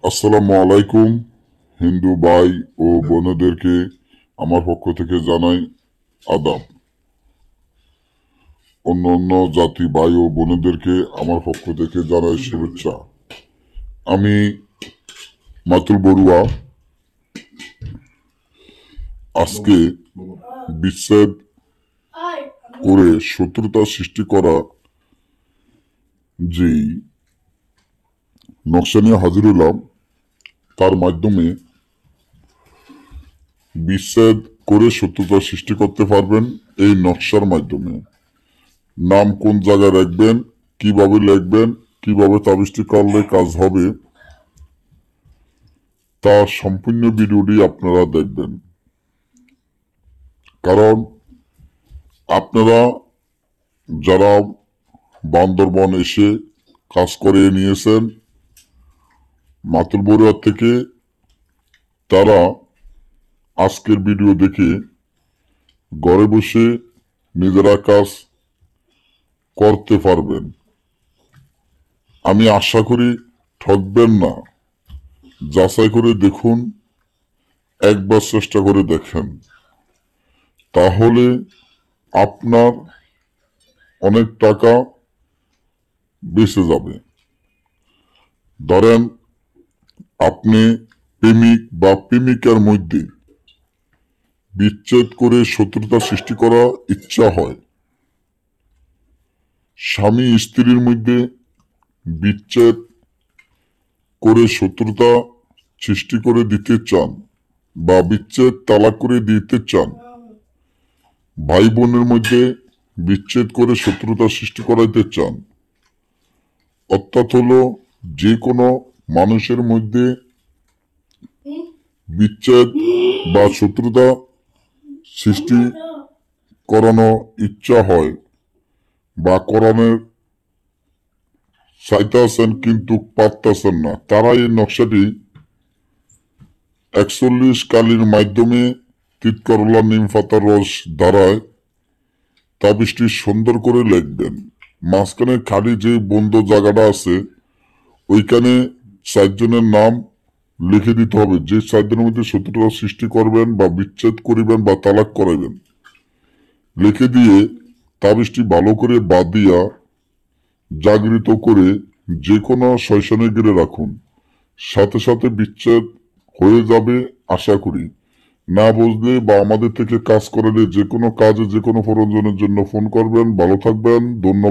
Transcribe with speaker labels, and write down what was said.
Speaker 1: আসসালামু আলাইকুম। হিন্দু ভাই ও বোনদেরকে আমার পক্ষ থেকে জানাই আদাব। অন্য অন্য জাতি ভাই ও বোনদেরকে আমার পক্ষ থেকে জানাই শুভেচ্ছা। আমি মাতুল বড়ুয়া আজকে বিচ্ছেদ করে শত্রুতা সৃষ্টি করা যেই নকশা নিয়ে হাজির হলাম, তার মাধ্যমে বিচ্ছেদ করে শত্রুতা সৃষ্টি করতে পারবেন এই নকশার মাধ্যমে। নাম কোন জায়গায় রাখবেন, কিভাবে লিখবেন, কিভাবে তাবিজটি করলে কাজ হবে, তা সম্পূর্ণ ভিডিওটি আপনারা দেখবেন। কারণ আপনারা যারা বান্দরবন এসে কাজ করে নিয়েছেন মাতুল বড়ুয়া থেকে, তারা আজকের ভিডিও দেখে ঘরে বসে নিজেরা কাজ করতে পারবেন। আমি আশা করি ঠকবেন না। যাচাই করে দেখুন, একবার চেষ্টা করে দেখেন, তাহলে আপনার অনেক টাকা বেঁচে যাবে। ধরেন আপনি প্রেমিক বা প্রেমিকার মধ্যে বিচ্ছেদ করে শত্রুতা সৃষ্টি করা ইচ্ছা হয়, স্বামী স্ত্রীর মধ্যে বিচ্ছেদ করে শত্রুতা সৃষ্টি করে দিতে চান বা বিচ্ছেদ তালাক করে দিতে চান, ভাই বোনের মধ্যে বিচ্ছেদ করে শত্রুতা সৃষ্টি করাইতে চান, অর্থাৎ হলো যে কোনো মানুষের মধ্যে বিচ্ছেদ বা শত্রুতা সৃষ্টি করানো ইচ্ছা হয় বা করানোর চাইতেছেন কিন্তু পারতেছেন না, তারা এই নকশাটি 41 কালির মাধ্যমে তিতকরলা নিম পাতার রস দ্বারায় তাবিজটি সুন্দর করে লিখবেন। মাঝখানে খালি যে বন্ধ জায়গাটা আছে ওইখানে 4 জনের নাম লিখে দিতে হবে, যে 4 জনের মধ্যে শত্রুতা সৃষ্টি করবেন বা বিচ্ছেদ করিবেন বা তালাক করাইবেন। লিখে দিয়ে তাবিজটি ভালো করে বাঁধিয়া জাগৃত করে যে কোনো শ্মশানে গিয়ে রাখুন। সাথে সাথে বিচ্ছেদ হয়ে যাবে আশা করি। না বুঝলে বা আমাদের থেকে কাজ করালে যে কোনো কাজে যে কোনো প্রয়োজনের জন্য ফোন করবেন। ভালো থাকবেন, ধন্যবাদ।